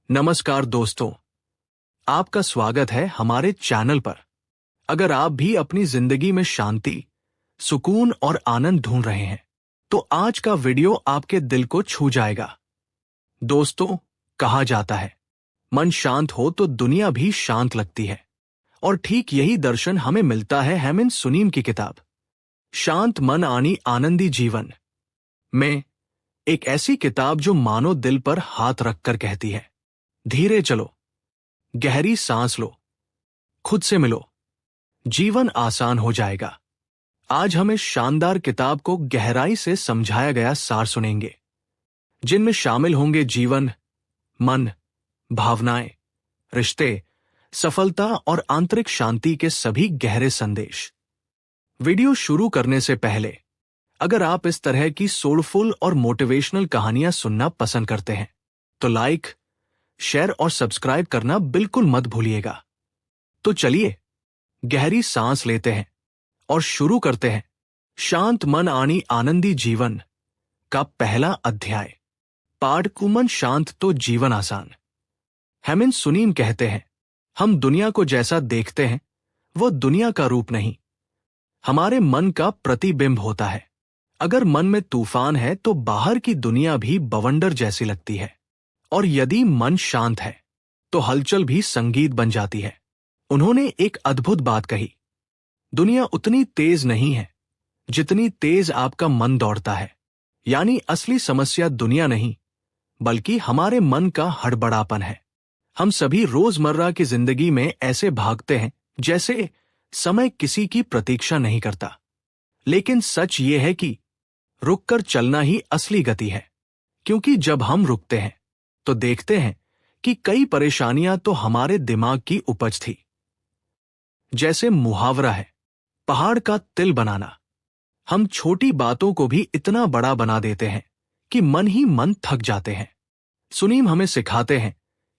नमस्कार दोस्तों, आपका स्वागत है हमारे चैनल पर। अगर आप भी अपनी जिंदगी में शांति, सुकून और आनंद ढूंढ रहे हैं, तो आज का वीडियो आपके दिल को छू जाएगा। दोस्तों, कहा जाता है, मन शांत हो तो दुनिया भी शांत लगती है। और ठीक यही दर्शन हमें मिलता है हेमंत सुनीम की किताब शांत मन आनी आनंदी जीवन में। एक ऐसी किताब जो मानो दिल पर हाथ रखकर कहती है, धीरे चलो, गहरी सांस लो, खुद से मिलो, जीवन आसान हो जाएगा। आज हम इस शानदार किताब को गहराई से समझाया गया सार सुनेंगे, जिनमें शामिल होंगे जीवन, मन, भावनाएं, रिश्ते, सफलता और आंतरिक शांति के सभी गहरे संदेश। वीडियो शुरू करने से पहले, अगर आप इस तरह की सोलफुल और मोटिवेशनल कहानियां सुनना पसंद करते हैं, तो लाइक, शेयर और सब्सक्राइब करना बिल्कुल मत भूलिएगा। तो चलिए गहरी सांस लेते हैं और शुरू करते हैं शांत मन आनी आनंदी जीवन का पहला अध्याय। पाठ कुमन शांत तो जीवन आसान। हेमंत सुनीम कहते हैं, हम दुनिया को जैसा देखते हैं वो दुनिया का रूप नहीं, हमारे मन का प्रतिबिंब होता है। अगर मन में तूफान है तो बाहर की दुनिया भी बवंडर जैसी लगती है, और यदि मन शांत है तो हलचल भी संगीत बन जाती है। उन्होंने एक अद्भुत बात कही, दुनिया उतनी तेज नहीं है जितनी तेज आपका मन दौड़ता है। यानी असली समस्या दुनिया नहीं, बल्कि हमारे मन का हड़बड़ापन है। हम सभी रोजमर्रा की जिंदगी में ऐसे भागते हैं जैसे समय किसी की प्रतीक्षा नहीं करता। लेकिन सच ये है कि रुककर चलना ही असली गति है, क्योंकि जब हम रुकते हैं तो देखते हैं कि कई परेशानियां तो हमारे दिमाग की उपज थी। जैसे मुहावरा है, पहाड़ का तिल बनाना। हम छोटी बातों को भी इतना बड़ा बना देते हैं कि मन ही मन थक जाते हैं। सुनीम हमें सिखाते हैं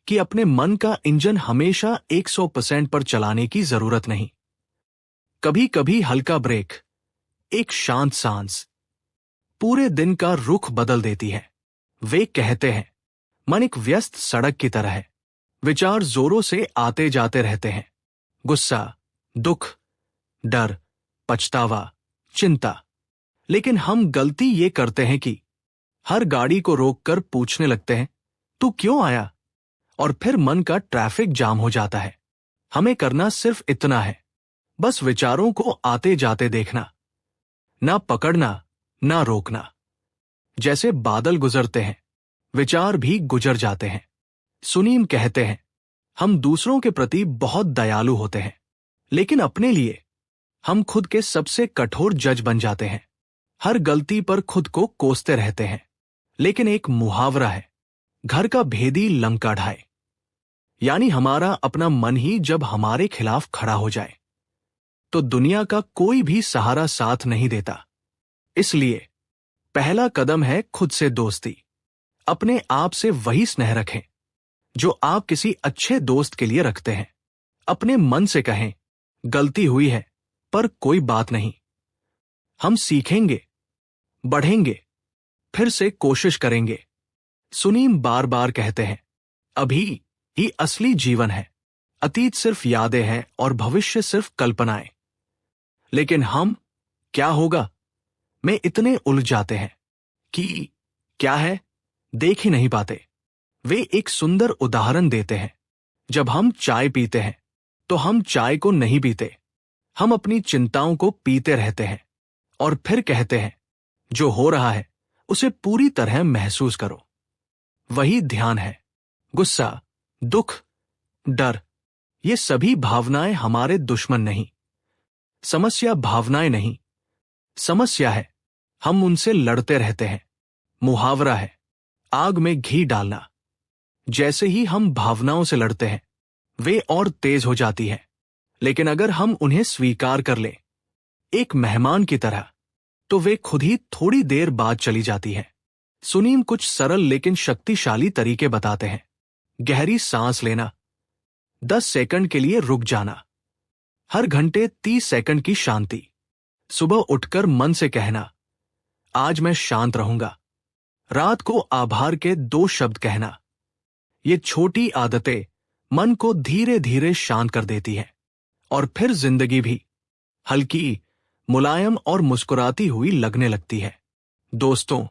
कि अपने मन का इंजन हमेशा 100% पर चलाने की जरूरत नहीं। कभी कभी हल्का ब्रेक, एक शांत सांस पूरे दिन का रुख बदल देती है। वे कहते हैं, मन एक व्यस्त सड़क की तरह है, विचार जोरों से आते जाते रहते हैं। गुस्सा, दुख, डर, पछतावा, चिंता। लेकिन हम गलती ये करते हैं कि हर गाड़ी को रोककर पूछने लगते हैं, तू क्यों आया? और फिर मन का ट्रैफिक जाम हो जाता है। हमें करना सिर्फ इतना है, बस विचारों को आते जाते देखना, ना पकड़ना, ना रोकना। जैसे बादल गुजरते हैं, विचार भी गुजर जाते हैं। सुनीम कहते हैं, हम दूसरों के प्रति बहुत दयालु होते हैं, लेकिन अपने लिए हम खुद के सबसे कठोर जज बन जाते हैं। हर गलती पर खुद को कोसते रहते हैं। लेकिन एक मुहावरा है, घर का भेदी लंका ढाए। यानी हमारा अपना मन ही जब हमारे खिलाफ खड़ा हो जाए तो दुनिया का कोई भी सहारा साथ नहीं देता। इसलिए पहला कदम है खुद से दोस्ती। अपने आप से वही स्नेह रखें जो आप किसी अच्छे दोस्त के लिए रखते हैं। अपने मन से कहें, गलती हुई है पर कोई बात नहीं, हम सीखेंगे, बढ़ेंगे, फिर से कोशिश करेंगे। सुनीम बार बार कहते हैं, अभी ही असली जीवन है, अतीत सिर्फ यादें हैं और भविष्य सिर्फ कल्पनाएं। लेकिन हम क्या होगा में इतने उलझ जाते हैं कि क्या है देख ही नहीं पाते। वे एक सुंदर उदाहरण देते हैं, जब हम चाय पीते हैं तो हम चाय को नहीं पीते, हम अपनी चिंताओं को पीते रहते हैं और फिर कहते हैं, जो हो रहा है उसे पूरी तरह महसूस करो। वही ध्यान है। गुस्सा, दुख, डर, ये सभी भावनाएं हमारे दुश्मन नहीं। समस्या भावनाएं नहीं, समस्या है हम उनसे लड़ते रहते हैं। मुहावरा है, आग में घी डालना। जैसे ही हम भावनाओं से लड़ते हैं, वे और तेज हो जाती है। लेकिन अगर हम उन्हें स्वीकार कर लें, एक मेहमान की तरह, तो वे खुद ही थोड़ी देर बाद चली जाती है। सुनीम कुछ सरल लेकिन शक्तिशाली तरीके बताते हैं। गहरी सांस लेना, 10 सेकंड के लिए रुक जाना, हर घंटे 30 सेकंड की शांति, सुबह उठकर मन से कहना, आज मैं शांत रहूंगा, रात को आभार के 2 शब्द कहना। ये छोटी आदतें मन को धीरे धीरे शांत कर देती हैं और फिर जिंदगी भी हल्की, मुलायम और मुस्कुराती हुई लगने लगती है। दोस्तों,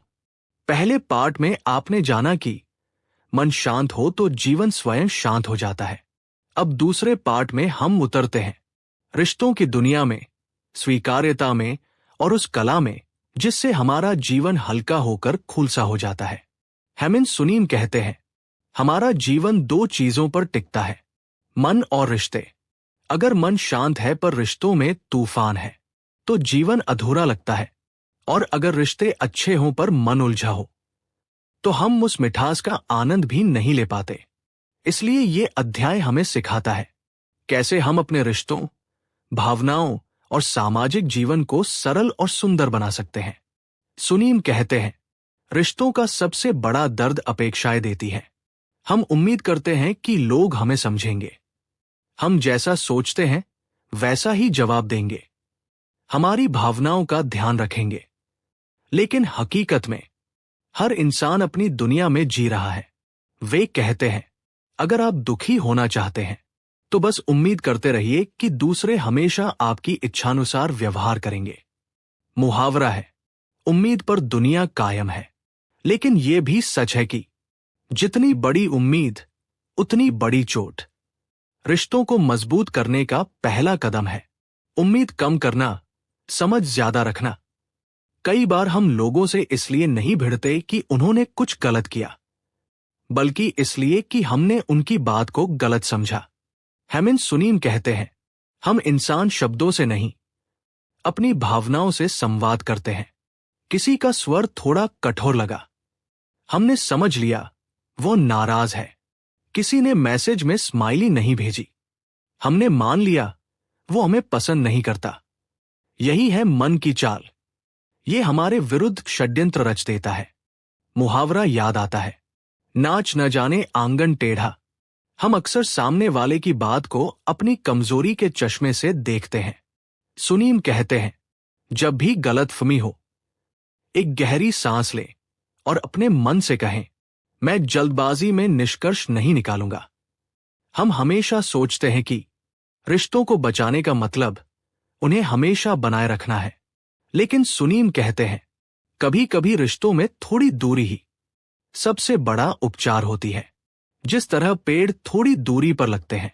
पहले पार्ट में आपने जाना कि मन शांत हो तो जीवन स्वयं शांत हो जाता है। अब दूसरे पार्ट में हम उतरते हैं रिश्तों की दुनिया में, स्वीकार्यता में और उस कला में जिससे हमारा जीवन हल्का होकर खुलसा हो जाता है। हेमिंग सुनीम कहते हैं, हमारा जीवन दो चीजों पर टिकता है, मन और रिश्ते। अगर मन शांत है पर रिश्तों में तूफान है तो जीवन अधूरा लगता है, और अगर रिश्ते अच्छे हों पर मन उलझा हो तो हम उस मिठास का आनंद भी नहीं ले पाते। इसलिए ये अध्याय हमें सिखाता है कैसे हम अपने रिश्तों, भावनाओं और सामाजिक जीवन को सरल और सुंदर बना सकते हैं। सुनीम कहते हैं, रिश्तों का सबसे बड़ा दर्द अपेक्षाएं देती है। हम उम्मीद करते हैं कि लोग हमें समझेंगे, हम जैसा सोचते हैं वैसा ही जवाब देंगे, हमारी भावनाओं का ध्यान रखेंगे। लेकिन हकीकत में हर इंसान अपनी दुनिया में जी रहा है। वे कहते हैं, अगर आप दुखी होना चाहते हैं तो बस उम्मीद करते रहिए कि दूसरे हमेशा आपकी इच्छानुसार व्यवहार करेंगे। मुहावरा है, उम्मीद पर दुनिया कायम है। लेकिन यह भी सच है कि जितनी बड़ी उम्मीद उतनी बड़ी चोट। रिश्तों को मजबूत करने का पहला कदम है उम्मीद कम करना, समझ ज्यादा रखना। कई बार हम लोगों से इसलिए नहीं भिड़ते कि उन्होंने कुछ गलत किया, बल्कि इसलिए कि हमने उनकी बात को गलत समझा। हेमिंग सुनीम कहते हैं, हम इंसान शब्दों से नहीं, अपनी भावनाओं से संवाद करते हैं। किसी का स्वर थोड़ा कठोर लगा, हमने समझ लिया वो नाराज है। किसी ने मैसेज में स्माइली नहीं भेजी, हमने मान लिया वो हमें पसंद नहीं करता। यही है मन की चाल। ये हमारे विरुद्ध षड्यंत्र रच देता है। मुहावरा याद आता है, नाच न जाने आंगन टेढ़ा। हम अक्सर सामने वाले की बात को अपनी कमजोरी के चश्मे से देखते हैं। सुनीम कहते हैं, जब भी गलतफहमी हो, एक गहरी सांस लें और अपने मन से कहें, मैं जल्दबाजी में निष्कर्ष नहीं निकालूंगा। हम हमेशा सोचते हैं कि रिश्तों को बचाने का मतलब उन्हें हमेशा बनाए रखना है। लेकिन सुनीम कहते हैं, कभी कभी रिश्तों में थोड़ी दूरी ही सबसे बड़ा उपचार होती है। जिस तरह पेड़ थोड़ी दूरी पर लगते हैं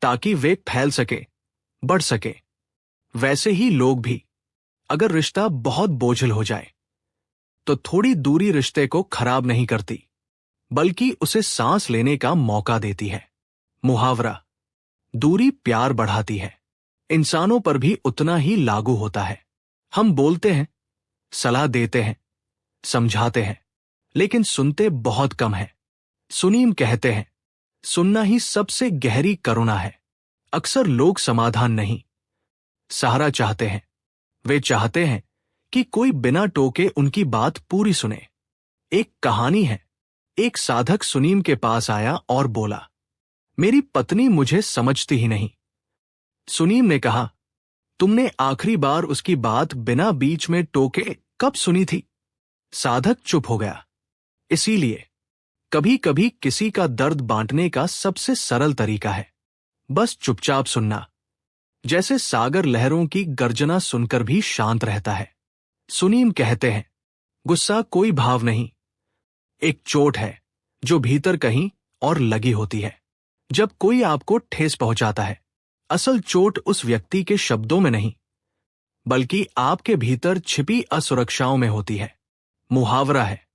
ताकि वे फैल सके, बढ़ सके, वैसे ही लोग भी, अगर रिश्ता बहुत बोझिल हो जाए तो थोड़ी दूरी रिश्ते को खराब नहीं करती, बल्कि उसे सांस लेने का मौका देती है। मुहावरा, दूरी प्यार बढ़ाती है, इंसानों पर भी उतना ही लागू होता है। हम बोलते हैं, सलाह देते हैं, समझाते हैं, लेकिन सुनते बहुत कम है। सुनीम कहते हैं, सुनना ही सबसे गहरी करुणा है। अक्सर लोग समाधान नहीं, सहारा चाहते हैं। वे चाहते हैं कि कोई बिना टोके उनकी बात पूरी सुने। एक कहानी है, एक साधक सुनीम के पास आया और बोला, मेरी पत्नी मुझे समझती ही नहीं। सुनीम ने कहा, तुमने आखिरी बार उसकी बात बिना बीच में टोके कब सुनी थी? साधक चुप हो गया। इसीलिए कभी कभी किसी का दर्द बांटने का सबसे सरल तरीका है बस चुपचाप सुनना। जैसे सागर लहरों की गर्जना सुनकर भी शांत रहता है। सुनीम कहते हैं, गुस्सा कोई भाव नहीं, एक चोट है जो भीतर कहीं और लगी होती है। जब कोई आपको ठेस पहुंचाता है, असल चोट उस व्यक्ति के शब्दों में नहीं, बल्कि आपके भीतर छिपी असुरक्षाओं में होती है। मुहावरा है,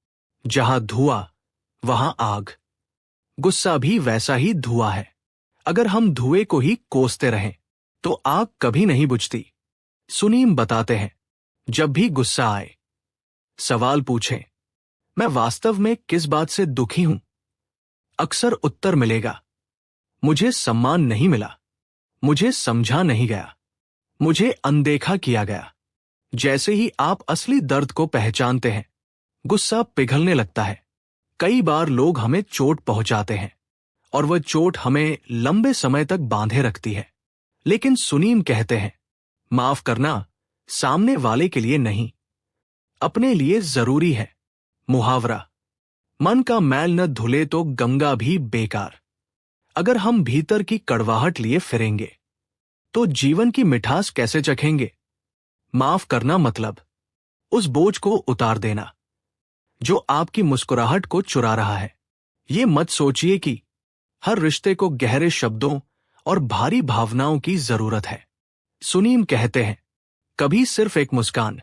जहां धुआं वहां आग। गुस्सा भी वैसा ही धुआं है। अगर हम धुएं को ही कोसते रहें तो आग कभी नहीं बुझती। सुनीम बताते हैं, जब भी गुस्सा आए, सवाल पूछें, मैं वास्तव में किस बात से दुखी हूं? अक्सर उत्तर मिलेगा, मुझे सम्मान नहीं मिला, मुझे समझा नहीं गया, मुझे अनदेखा किया गया। जैसे ही आप असली दर्द को पहचानते हैं, गुस्सा पिघलने लगता है। कई बार लोग हमें चोट पहुंचाते हैं और वह चोट हमें लंबे समय तक बांधे रखती है। लेकिन सुनीम कहते हैं, माफ करना सामने वाले के लिए नहीं, अपने लिए जरूरी है। मुहावरा, मन का मैल न धुले तो गंगा भी बेकार। अगर हम भीतर की कड़वाहट लिए फिरेंगे तो जीवन की मिठास कैसे चखेंगे। माफ करना मतलब उस बोझ को उतार देना जो आपकी मुस्कुराहट को चुरा रहा है। ये मत सोचिए कि हर रिश्ते को गहरे शब्दों और भारी भावनाओं की जरूरत है। सुनीम कहते हैं, कभी सिर्फ एक मुस्कान,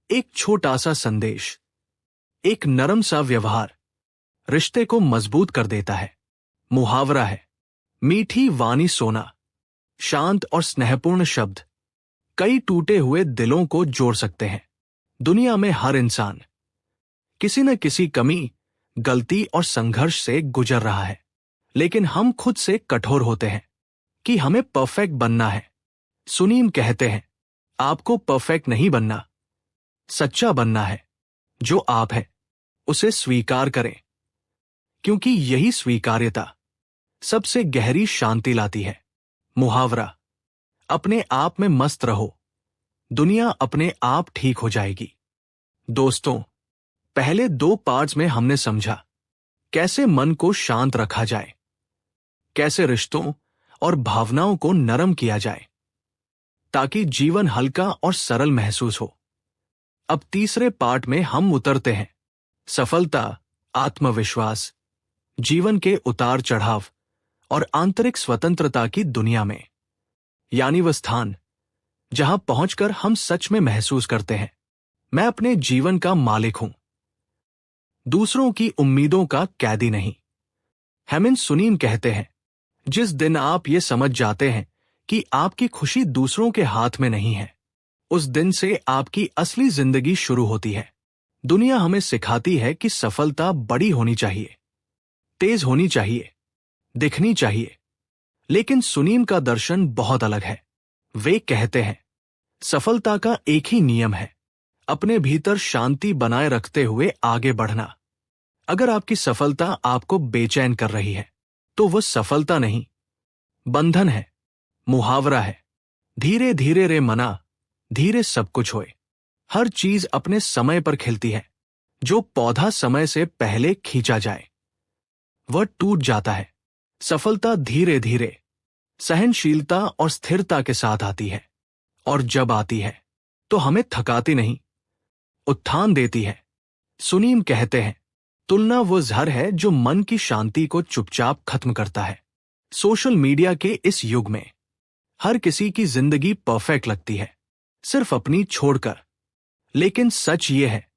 एक छोटा सा संदेश, एक नरम सा व्यवहार रिश्ते को मजबूत कर देता है। मुहावरा है, मीठी वाणी सोना, शांत और स्नेहपूर्ण शब्द कई टूटे हुए दिलों को जोड़ सकते हैं। दुनिया में हर इंसान किसी न किसी कमी, गलती और संघर्ष से गुजर रहा है, लेकिन हम खुद से कठोर होते हैं कि हमें परफेक्ट बनना है। सुनीम कहते हैं, आपको परफेक्ट नहीं बनना, सच्चा बनना है। जो आप है उसे स्वीकार करें, क्योंकि यही स्वीकार्यता सबसे गहरी शांति लाती है। मुहावरा, अपने आप में मस्त रहो, दुनिया अपने आप ठीक हो जाएगी। दोस्तों, पहले 2 पार्ट्स में हमने समझा कैसे मन को शांत रखा जाए, कैसे रिश्तों और भावनाओं को नरम किया जाए ताकि जीवन हल्का और सरल महसूस हो। अब तीसरे पार्ट में हम उतरते हैं सफलता, आत्मविश्वास, जीवन के उतार चढ़ाव और आंतरिक स्वतंत्रता की दुनिया में, यानी वह स्थान जहां पहुंचकर हम सच में महसूस करते हैं, मैं अपने जीवन का मालिक हूं, दूसरों की उम्मीदों का कैदी नहीं। हेमंत सुनीम कहते हैं, जिस दिन आप ये समझ जाते हैं कि आपकी खुशी दूसरों के हाथ में नहीं है, उस दिन से आपकी असली जिंदगी शुरू होती है। दुनिया हमें सिखाती है कि सफलता बड़ी होनी चाहिए, तेज होनी चाहिए, दिखनी चाहिए, लेकिन सुनीम का दर्शन बहुत अलग है। वे कहते हैं, सफलता का एक ही नियम है, अपने भीतर शांति बनाए रखते हुए आगे बढ़ना। अगर आपकी सफलता आपको बेचैन कर रही है तो वह सफलता नहीं, बंधन है। मुहावरा है, धीरे धीरे रे मना, धीरे सब कुछ होए। हर चीज अपने समय पर खिलती है। जो पौधा समय से पहले खींचा जाए वह टूट जाता है। सफलता धीरे धीरे, सहनशीलता और स्थिरता के साथ आती है, और जब आती है तो हमें थकाती नहीं, उत्थान देती है। सुनीम कहते हैं, तुलना वो जहर है जो मन की शांति को चुपचाप खत्म करता है। सोशल मीडिया के इस युग में हर किसी की जिंदगी परफेक्ट लगती है, सिर्फ अपनी छोड़कर। लेकिन सच ये है,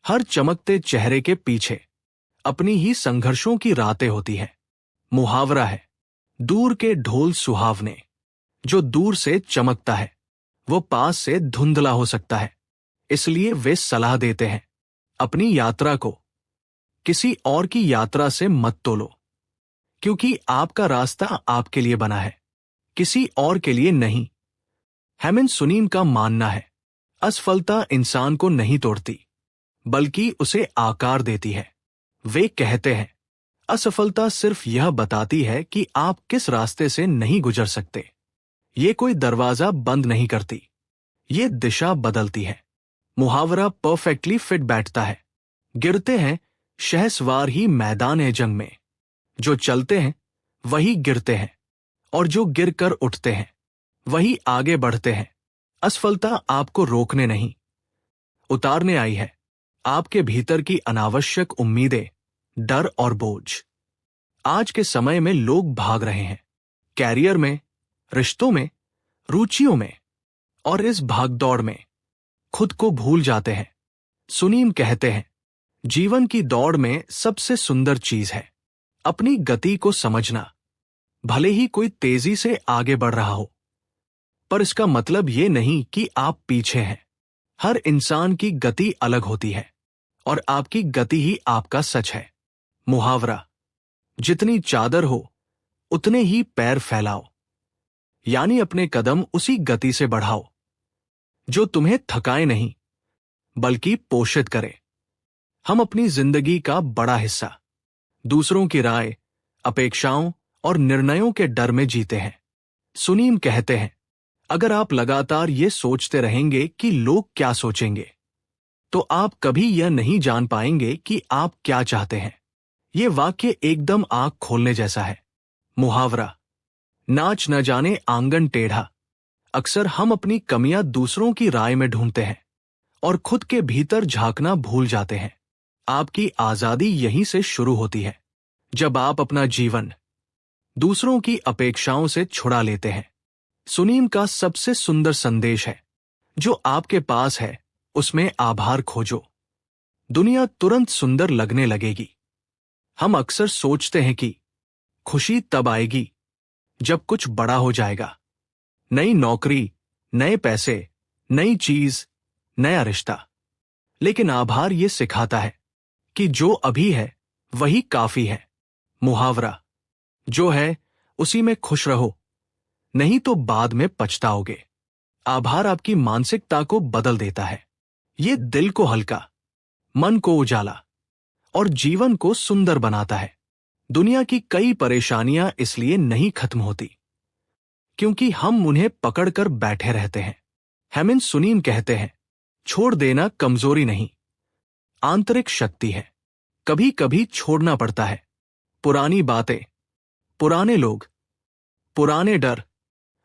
हर चमकते चेहरे के पीछे अपनी ही संघर्षों की रातें होती है। मुहावरा है, दूर के ढोल सुहावने। जो दूर से चमकता है वो पास से धुंधला हो सकता है। इसलिए वे सलाह देते हैं, अपनी यात्रा को किसी और की यात्रा से मत तोलो, क्योंकि आपका रास्ता आपके लिए बना है, किसी और के लिए नहीं। हेमंत सुनीम का मानना है, असफलता इंसान को नहीं तोड़ती बल्कि उसे आकार देती है। वे कहते हैं, असफलता सिर्फ यह बताती है कि आप किस रास्ते से नहीं गुजर सकते। ये कोई दरवाजा बंद नहीं करती, ये दिशा बदलती है। मुहावरा परफेक्टली फिट बैठता है, गिरते हैं शहसवार ही मैदान जंग में। जो चलते हैं वही गिरते हैं, और जो गिर कर उठते हैं वही आगे बढ़ते हैं। असफलता आपको रोकने नहीं, उतारने आई है, आपके भीतर की अनावश्यक उम्मीदें, डर और बोझ। आज के समय में लोग भाग रहे हैं, कैरियर में, रिश्तों में, रुचियों में, और इस भागदौड़ में खुद को भूल जाते हैं। सुनीम कहते हैं, जीवन की दौड़ में सबसे सुंदर चीज है अपनी गति को समझना। भले ही कोई तेजी से आगे बढ़ रहा हो, पर इसका मतलब ये नहीं कि आप पीछे हैं। हर इंसान की गति अलग होती है, और आपकी गति ही आपका सच है। मुहावरा, जितनी चादर हो उतने ही पैर फैलाओ, यानी अपने कदम उसी गति से बढ़ाओ जो तुम्हें थकाए नहीं बल्कि पोषित करे। हम अपनी जिंदगी का बड़ा हिस्सा दूसरों की राय, अपेक्षाओं और निर्णयों के डर में जीते हैं। सुनीम कहते हैं, अगर आप लगातार ये सोचते रहेंगे कि लोग क्या सोचेंगे, तो आप कभी यह नहीं जान पाएंगे कि आप क्या चाहते हैं। ये वाक्य एकदम आंख खोलने जैसा है। मुहावरा, नाच न जाने आंगन टेढ़ा। अक्सर हम अपनी कमियां दूसरों की राय में ढूंढते हैं और खुद के भीतर झांकना भूल जाते हैं। आपकी आजादी यहीं से शुरू होती है, जब आप अपना जीवन दूसरों की अपेक्षाओं से छुड़ा लेते हैं। सुनीम का सबसे सुंदर संदेश है, जो आपके पास है उसमें आभार खोजो, दुनिया तुरंत सुंदर लगने लगेगी। हम अक्सर सोचते हैं कि खुशी तब आएगी जब कुछ बड़ा हो जाएगा, नई नौकरी, नए पैसे, नई चीज, नया रिश्ता। लेकिन आभार ये सिखाता है कि जो अभी है वही काफी है। मुहावरा, जो है उसी में खुश रहो, नहीं तो बाद में पछताओगे। आभार आपकी मानसिकता को बदल देता है। ये दिल को हल्का, मन को उजाला और जीवन को सुंदर बनाता है। दुनिया की कई परेशानियां इसलिए नहीं खत्म होती क्योंकि हम उन्हें पकड़कर बैठे रहते हैं। हेमिंग सुनीम कहते हैं, छोड़ देना कमजोरी नहीं, आंतरिक शक्ति है। कभी कभी छोड़ना पड़ता है पुरानी बातें, पुराने लोग, पुराने डर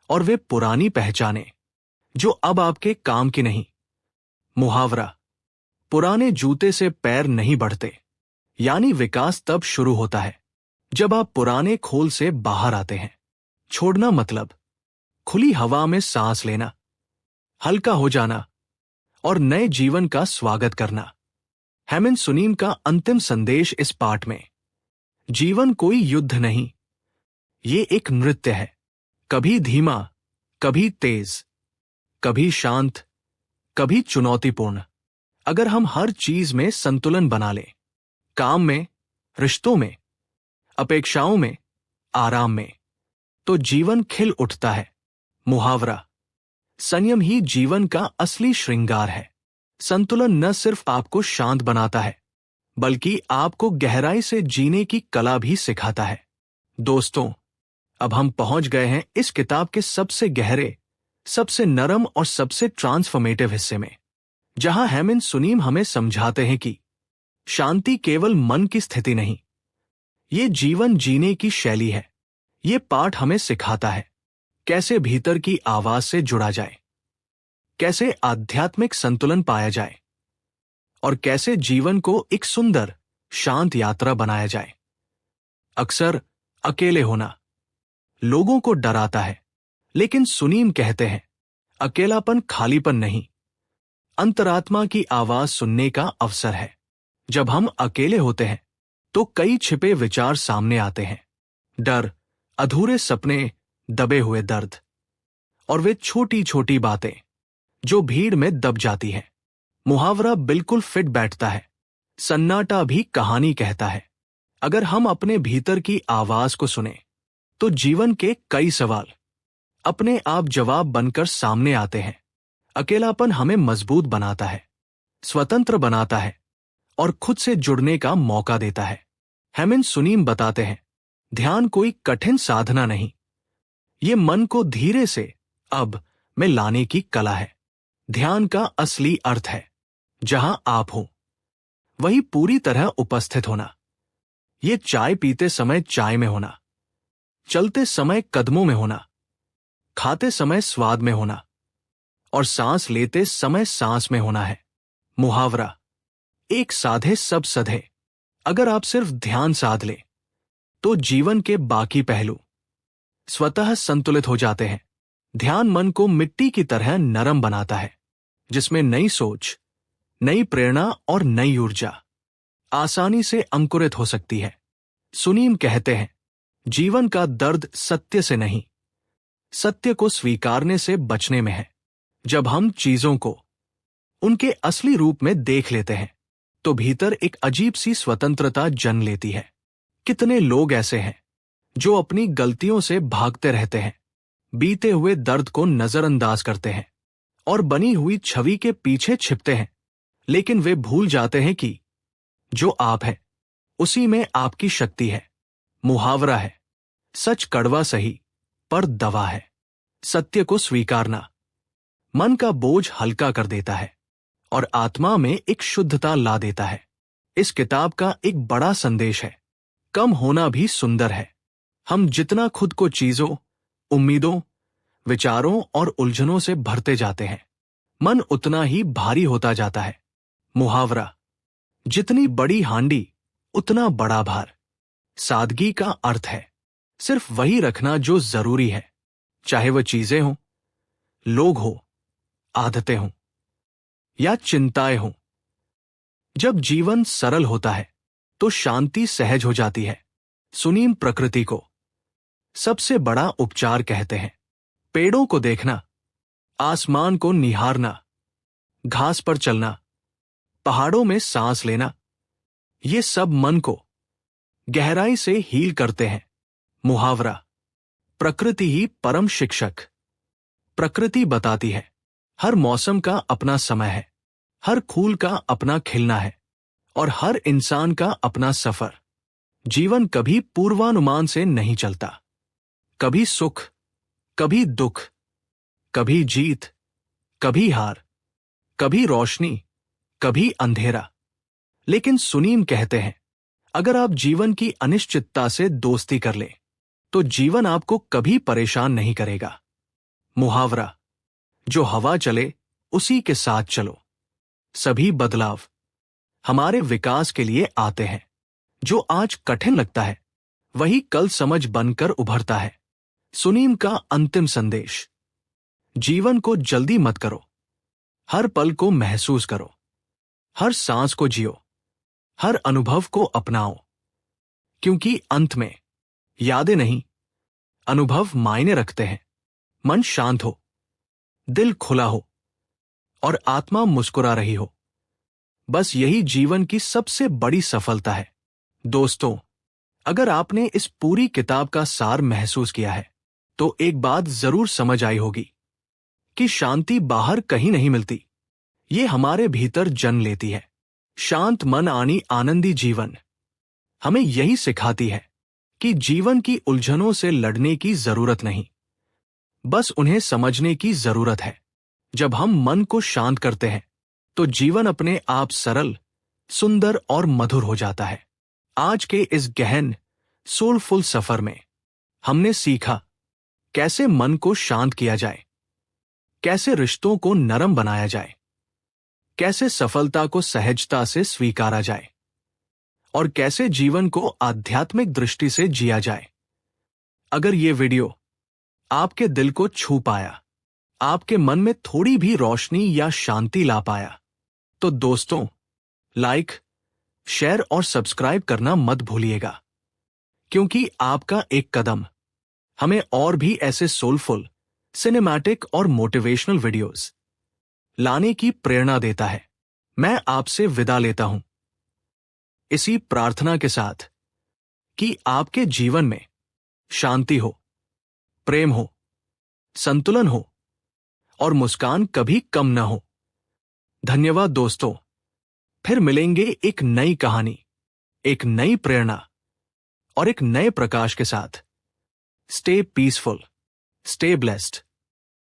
और वे पुरानी पहचानें जो अब आपके काम की नहीं। मुहावरा, पुराने जूते से पैर नहीं बढ़ते, यानी विकास तब शुरू होता है जब आप पुराने खोल से बाहर आते हैं। छोड़ना मतलब खुली हवा में सांस लेना, हल्का हो जाना और नए जीवन का स्वागत करना। हेमिंग सुनीम का अंतिम संदेश इस पाठ में, जीवन कोई युद्ध नहीं, ये एक नृत्य है। कभी धीमा, कभी तेज, कभी शांत, कभी चुनौतीपूर्ण। अगर हम हर चीज में संतुलन बना लें, काम में, रिश्तों में, अपेक्षाओं में, आराम में, तो जीवन खिल उठता है। मुहावरा, संयम ही जीवन का असली श्रृंगार है। संतुलन न सिर्फ आपको शांत बनाता है, बल्कि आपको गहराई से जीने की कला भी सिखाता है। दोस्तों, अब हम पहुंच गए हैं इस किताब के सबसे गहरे, सबसे नरम और सबसे ट्रांसफॉर्मेटिव हिस्से में, जहां हेमिंग सुनीम हमें समझाते हैं कि शांति केवल मन की स्थिति नहीं, ये जीवन जीने की शैली है। ये पाठ हमें सिखाता है कैसे भीतर की आवाज से जुड़ा जाए, कैसे आध्यात्मिक संतुलन पाया जाए और कैसे जीवन को एक सुंदर, शांत यात्रा बनाया जाए। अक्सर अकेले होना लोगों को डराता है, लेकिन सुनीम कहते हैं, अकेलापन खालीपन नहीं, अंतरात्मा की आवाज सुनने का अवसर है। जब हम अकेले होते हैं तो कई छिपे विचार सामने आते हैं, डर, अधूरे सपने, दबे हुए दर्द और वे छोटी छोटी बातें जो भीड़ में दब जाती हैं। मुहावरा बिल्कुल फिट बैठता है, सन्नाटा भी कहानी कहता है। अगर हम अपने भीतर की आवाज को सुने तो जीवन के कई सवाल अपने आप जवाब बनकर सामने आते हैं। अकेलापन हमें मजबूत बनाता है, स्वतंत्र बनाता है और खुद से जुड़ने का मौका देता है। हेमिंग सुनीम बताते हैं, ध्यान कोई कठिन साधना नहीं, ये मन को धीरे से अब में लाने की कला है। ध्यान का असली अर्थ है जहां आप हो वही पूरी तरह उपस्थित होना। ये चाय पीते समय चाय में होना, चलते समय कदमों में होना, खाते समय स्वाद में होना और सांस लेते समय सांस में होना है। मुहावरा, एक साधे सब सधे। अगर आप सिर्फ ध्यान साध ले तो जीवन के बाकी पहलू स्वतः संतुलित हो जाते हैं। ध्यान मन को मिट्टी की तरह नरम बनाता है, जिसमें नई सोच, नई प्रेरणा और नई ऊर्जा आसानी से अंकुरित हो सकती है। सुनीम कहते हैं, जीवन का दर्द सत्य से नहीं, सत्य को स्वीकारने से बचने में है। जब हम चीजों को उनके असली रूप में देख लेते हैं तो भीतर एक अजीब सी स्वतंत्रता जन्म लेती है। कितने लोग ऐसे हैं जो अपनी गलतियों से भागते रहते हैं, बीते हुए दर्द को नजरअंदाज करते हैं और बनी हुई छवि के पीछे छिपते हैं, लेकिन वे भूल जाते हैं कि जो आप हैं उसी में आपकी शक्ति है। मुहावरा है, सच कड़वा सही पर दवा है। सत्य को स्वीकारना मन का बोझ हल्का कर देता है और आत्मा में एक शुद्धता ला देता है। इस किताब का एक बड़ा संदेश है, कम होना भी सुंदर है। हम जितना खुद को चीजों, उम्मीदों, विचारों और उलझनों से भरते जाते हैं, मन उतना ही भारी होता जाता है। मुहावरा, जितनी बड़ी हांडी उतना बड़ा भार। सादगी का अर्थ है सिर्फ वही रखना जो जरूरी है, चाहे वह चीजें हों, लोग हो, आदतें हों या चिंताएं हों। जब जीवन सरल होता है तो शांति सहज हो जाती है। सुनीम प्रकृति को सबसे बड़ा उपचार कहते हैं। पेड़ों को देखना, आसमान को निहारना, घास पर चलना, पहाड़ों में सांस लेना, ये सब मन को गहराई से हील करते हैं। मुहावरा, प्रकृति ही परम शिक्षक। प्रकृति बताती है हर मौसम का अपना समय है, हर फूल का अपना खिलना है और हर इंसान का अपना सफर। जीवन कभी पूर्वानुमान से नहीं चलता। कभी सुख, कभी दुख, कभी जीत, कभी हार, कभी रोशनी, कभी अंधेरा। लेकिन सुनीम कहते हैं, अगर आप जीवन की अनिश्चितता से दोस्ती कर लें तो जीवन आपको कभी परेशान नहीं करेगा। मुहावरा, जो हवा चले उसी के साथ चलो। सभी बदलाव हमारे विकास के लिए आते हैं। जो आज कठिन लगता है वही कल समझ बनकर उभरता है। सुनीम का अंतिम संदेश, जीवन को जल्दी मत करो, हर पल को महसूस करो, हर सांस को जियो, हर अनुभव को अपनाओ, क्योंकि अंत में यादें नहीं, अनुभव मायने रखते हैं। मन शांत हो, दिल खुला हो और आत्मा मुस्कुरा रही हो, बस यही जीवन की सबसे बड़ी सफलता है। दोस्तों, अगर आपने इस पूरी किताब का सार महसूस किया है तो एक बात जरूर समझ आई होगी कि शांति बाहर कहीं नहीं मिलती, ये हमारे भीतर जन्म लेती है। शांत मन आनी आनंदी जीवन हमें यही सिखाती है कि जीवन की उलझनों से लड़ने की जरूरत नहीं, बस उन्हें समझने की जरूरत है। जब हम मन को शांत करते हैं तो जीवन अपने आप सरल, सुंदर और मधुर हो जाता है। आज के इस गहन, सोलफुल सफर में हमने सीखा कैसे मन को शांत किया जाए, कैसे रिश्तों को नरम बनाया जाए, कैसे सफलता को सहजता से स्वीकारा जाए और कैसे जीवन को आध्यात्मिक दृष्टि से जिया जाए। अगर ये वीडियो आपके दिल को छू पाया, आपके मन में थोड़ी भी रोशनी या शांति ला पाया, तो दोस्तों, लाइक, शेयर और सब्सक्राइब करना मत भूलिएगा, क्योंकि आपका एक कदम हमें और भी ऐसे सोलफुल, सिनेमैटिक और मोटिवेशनल वीडियोस लाने की प्रेरणा देता है। मैं आपसे विदा लेता हूं इसी प्रार्थना के साथ कि आपके जीवन में शांति हो, प्रेम हो, संतुलन हो और मुस्कान कभी कम न हो। धन्यवाद दोस्तों। फिर मिलेंगे एक नई कहानी, एक नई प्रेरणा और एक नए प्रकाश के साथ। Stay peaceful, stay blessed.